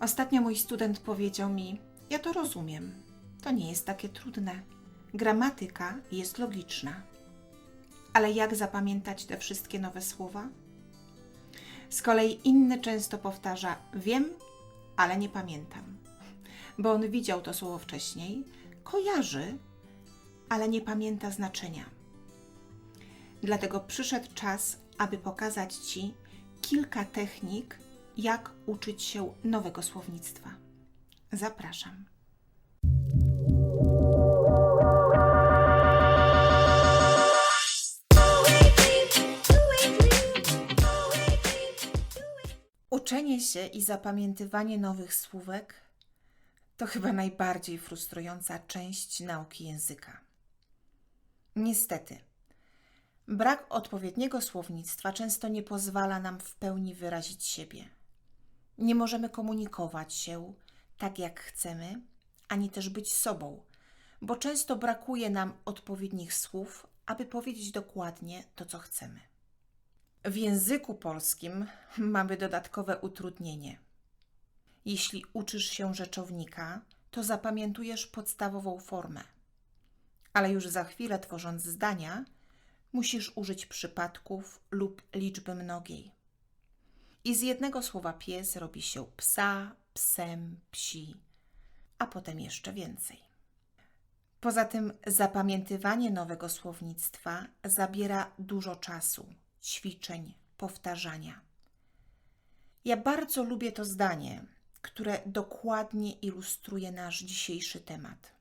Ostatnio mój student powiedział mi: ja to rozumiem, to nie jest takie trudne. Gramatyka jest logiczna. Ale jak zapamiętać te wszystkie nowe słowa? Z kolei inny często powtarza: wiem, ale nie pamiętam. Bo on widział to słowo wcześniej, kojarzy, ale nie pamięta znaczenia. Dlatego przyszedł czas, aby pokazać Ci kilka technik, jak uczyć się nowego słownictwa. Zapraszam. Uczenie się i zapamiętywanie nowych słówek to chyba najbardziej frustrująca część nauki języka. Niestety, brak odpowiedniego słownictwa często nie pozwala nam w pełni wyrazić siebie. Nie możemy komunikować się tak, jak chcemy, ani też być sobą, bo często brakuje nam odpowiednich słów, aby powiedzieć dokładnie to, co chcemy. W języku polskim mamy dodatkowe utrudnienie. Jeśli uczysz się rzeczownika, to zapamiętujesz podstawową formę. Ale już za chwilę, tworząc zdania, musisz użyć przypadków lub liczby mnogiej. I z jednego słowa pies robi się psa, psem, psi, a potem jeszcze więcej. Poza tym zapamiętywanie nowego słownictwa zabiera dużo czasu, ćwiczeń, powtarzania. Ja bardzo lubię to zdanie, które dokładnie ilustruje nasz dzisiejszy temat,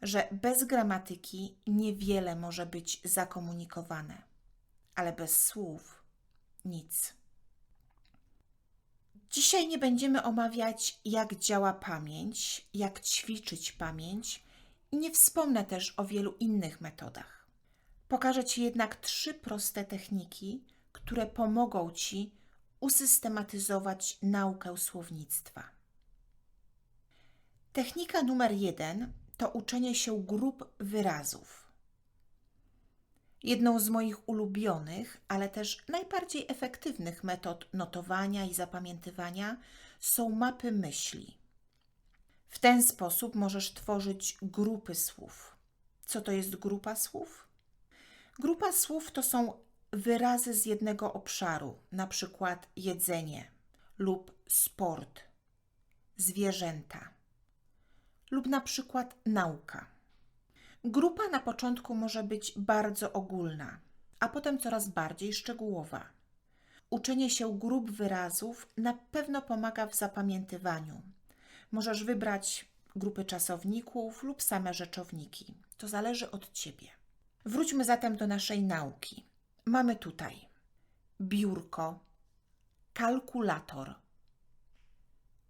że bez gramatyki niewiele może być zakomunikowane, ale bez słów nic. Dzisiaj nie będziemy omawiać, jak działa pamięć, jak ćwiczyć pamięć i nie wspomnę też o wielu innych metodach. Pokażę Ci jednak 3 proste techniki, które pomogą Ci usystematyzować naukę słownictwa. Technika numer 1 to uczenie się grup wyrazów. Jedną z moich ulubionych, ale też najbardziej efektywnych metod notowania i zapamiętywania są mapy myśli. W ten sposób możesz tworzyć grupy słów. Co to jest grupa słów? Grupa słów to są wyrazy z jednego obszaru, na przykład jedzenie lub sport, zwierzęta lub na przykład nauka. Grupa na początku może być bardzo ogólna, a potem coraz bardziej szczegółowa. Uczenie się grup wyrazów na pewno pomaga w zapamiętywaniu. Możesz wybrać grupy czasowników lub same rzeczowniki. To zależy od Ciebie. Wróćmy zatem do naszej nauki. Mamy tutaj biurko, kalkulator,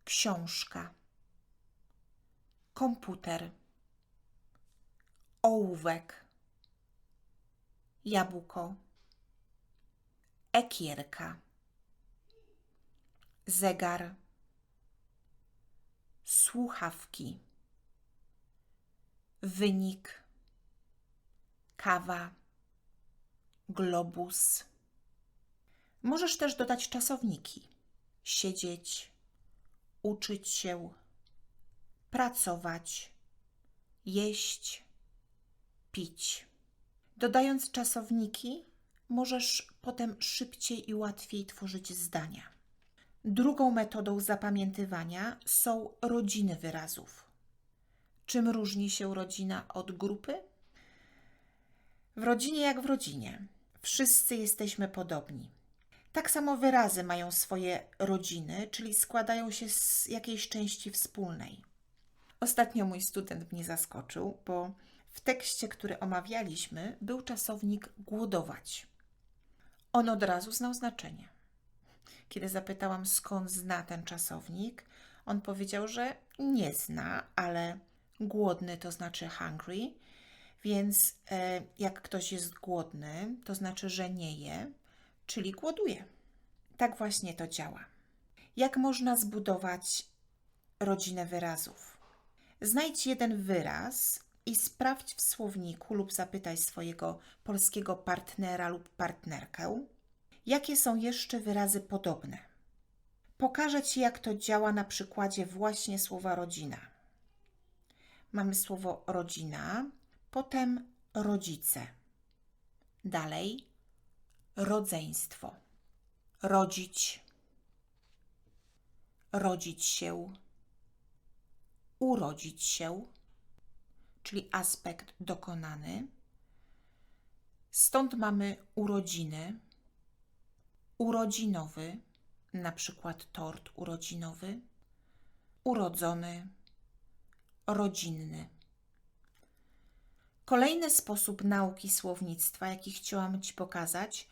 książka, komputer, ołówek, jabłko, ekierka, zegar, słuchawki, wynik, kawa, globus. Możesz też dodać czasowniki: siedzieć, uczyć się, pracować, jeść, pić. Dodając czasowniki, możesz potem szybciej i łatwiej tworzyć zdania. Drugą metodą zapamiętywania są rodziny wyrazów. Czym różni się rodzina od grupy? W rodzinie jak w rodzinie. Wszyscy jesteśmy podobni. Tak samo wyrazy mają swoje rodziny, czyli składają się z jakiejś części wspólnej. Ostatnio mój student mnie zaskoczył, bo w tekście, który omawialiśmy, był czasownik głodować. On od razu znał znaczenie. Kiedy zapytałam, skąd zna ten czasownik, on powiedział, że nie zna, ale głodny to znaczy hungry, więc jak ktoś jest głodny, to znaczy, że nie je, czyli głoduje. Tak właśnie to działa. Jak można zbudować rodzinę wyrazów? Znajdź jeden wyraz i sprawdź w słowniku lub zapytaj swojego polskiego partnera lub partnerkę, jakie są jeszcze wyrazy podobne. Pokażę Ci, jak to działa na przykładzie właśnie słowa rodzina. Mamy słowo rodzina, potem rodzice. Dalej rodzeństwo. Rodzić, rodzić się, urodzić się, czyli aspekt dokonany. Stąd mamy urodziny, urodzinowy, na przykład tort urodzinowy, urodzony, rodzinny. Kolejny sposób nauki słownictwa, jaki chciałam Ci pokazać,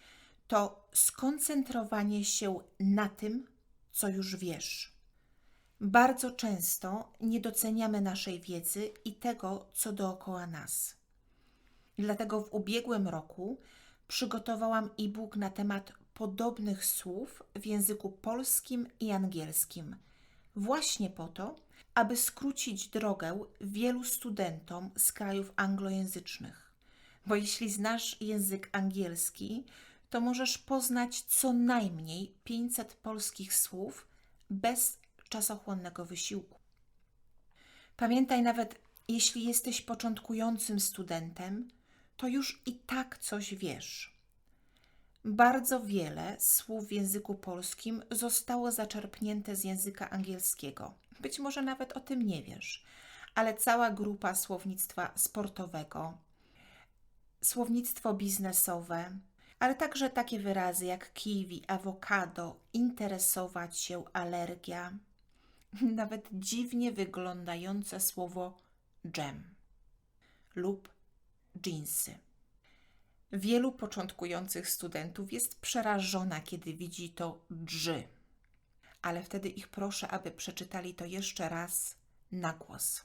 to skoncentrowanie się na tym, co już wiesz. Bardzo często nie doceniamy naszej wiedzy i tego, co dookoła nas. Dlatego w ubiegłym roku przygotowałam e-book na temat podobnych słów w języku polskim i angielskim. Właśnie po to, aby skrócić drogę wielu studentom z krajów anglojęzycznych. Bo jeśli znasz język angielski, to możesz poznać co najmniej 500 polskich słów bez czasochłonnego wysiłku. Pamiętaj, nawet jeśli jesteś początkującym studentem, to już i tak coś wiesz. Bardzo wiele słów w języku polskim zostało zaczerpnięte z języka angielskiego. Być może nawet o tym nie wiesz, ale cała grupa słownictwa sportowego, słownictwo biznesowe, ale także takie wyrazy jak kiwi, awokado, interesować się, alergia, nawet dziwnie wyglądające słowo dżem lub dżinsy. Wielu początkujących studentów jest przerażona, kiedy widzi to dży, ale wtedy ich proszę, aby przeczytali to jeszcze raz na głos.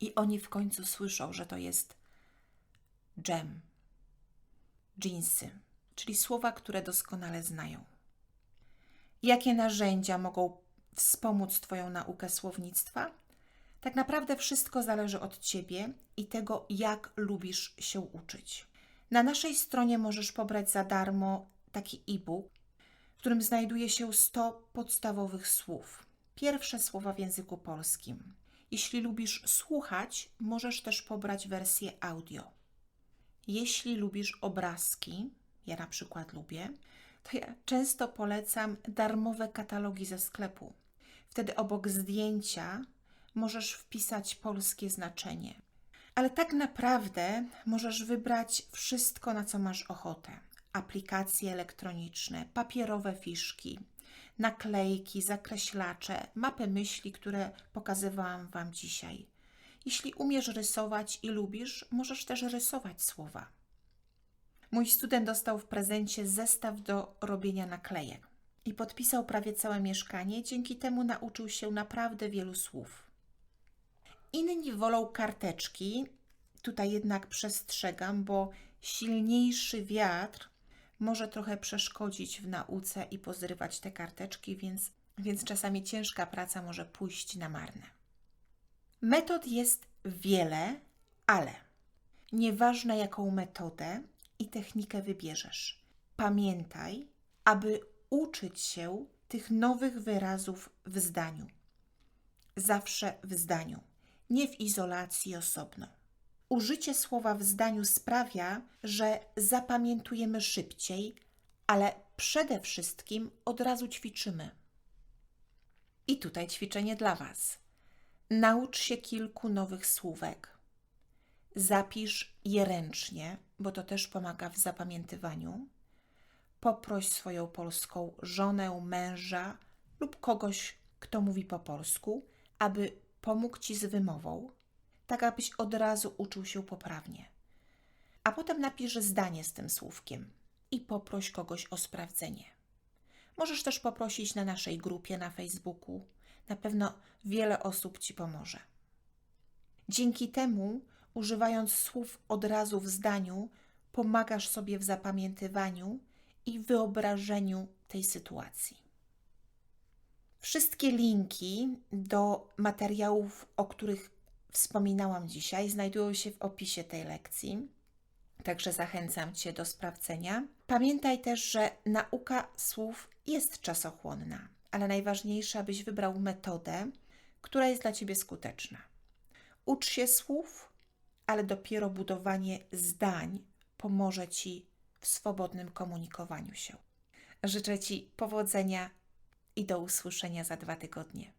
I oni w końcu słyszą, że to jest dżem, dżinsy, czyli słowa, które doskonale znają. Jakie narzędzia mogą wspomóc Twoją naukę słownictwa? Tak naprawdę wszystko zależy od Ciebie i tego, jak lubisz się uczyć. Na naszej stronie możesz pobrać za darmo taki e-book, w którym znajduje się 100 podstawowych słów. Pierwsze słowa w języku polskim. Jeśli lubisz słuchać, możesz też pobrać wersję audio. Jeśli lubisz obrazki, ja na przykład lubię, to ja często polecam darmowe katalogi ze sklepu. Wtedy obok zdjęcia możesz wpisać polskie znaczenie. Ale tak naprawdę możesz wybrać wszystko, na co masz ochotę. Aplikacje elektroniczne, papierowe fiszki, naklejki, zakreślacze, mapy myśli, które pokazywałam Wam dzisiaj. Jeśli umiesz rysować i lubisz, możesz też rysować słowa. Mój student dostał w prezencie zestaw do robienia naklejek i podpisał prawie całe mieszkanie. Dzięki temu nauczył się naprawdę wielu słów. Inni wolą karteczki. Tutaj jednak przestrzegam, bo silniejszy wiatr może trochę przeszkodzić w nauce i pozrywać te karteczki, więc czasami ciężka praca może pójść na marne. Metod jest wiele, ale nieważne jaką metodę i technikę wybierzesz, pamiętaj, aby uczyć się tych nowych wyrazów w zdaniu. Zawsze w zdaniu, nie w izolacji osobno. Użycie słowa w zdaniu sprawia, że zapamiętujemy szybciej, ale przede wszystkim od razu ćwiczymy. I tutaj ćwiczenie dla Was. Naucz się kilku nowych słówek. Zapisz je ręcznie, bo to też pomaga w zapamiętywaniu. Poproś swoją polską żonę, męża lub kogoś, kto mówi po polsku, aby pomógł Ci z wymową, tak abyś od razu uczył się poprawnie. A potem napisz zdanie z tym słówkiem i poproś kogoś o sprawdzenie. Możesz też poprosić na naszej grupie na Facebooku. Na pewno wiele osób Ci pomoże. Dzięki temu, używając słów od razu w zdaniu, pomagasz sobie w zapamiętywaniu i wyobrażeniu tej sytuacji. Wszystkie linki do materiałów, o których wspominałam dzisiaj, znajdują się w opisie tej lekcji, także zachęcam Cię do sprawdzenia. Pamiętaj też, że nauka słów jest czasochłonna, ale najważniejsze, abyś wybrał metodę, która jest dla Ciebie skuteczna. Ucz się słów, ale dopiero budowanie zdań pomoże Ci w swobodnym komunikowaniu się. Życzę Ci powodzenia i do usłyszenia za 2 tygodnie.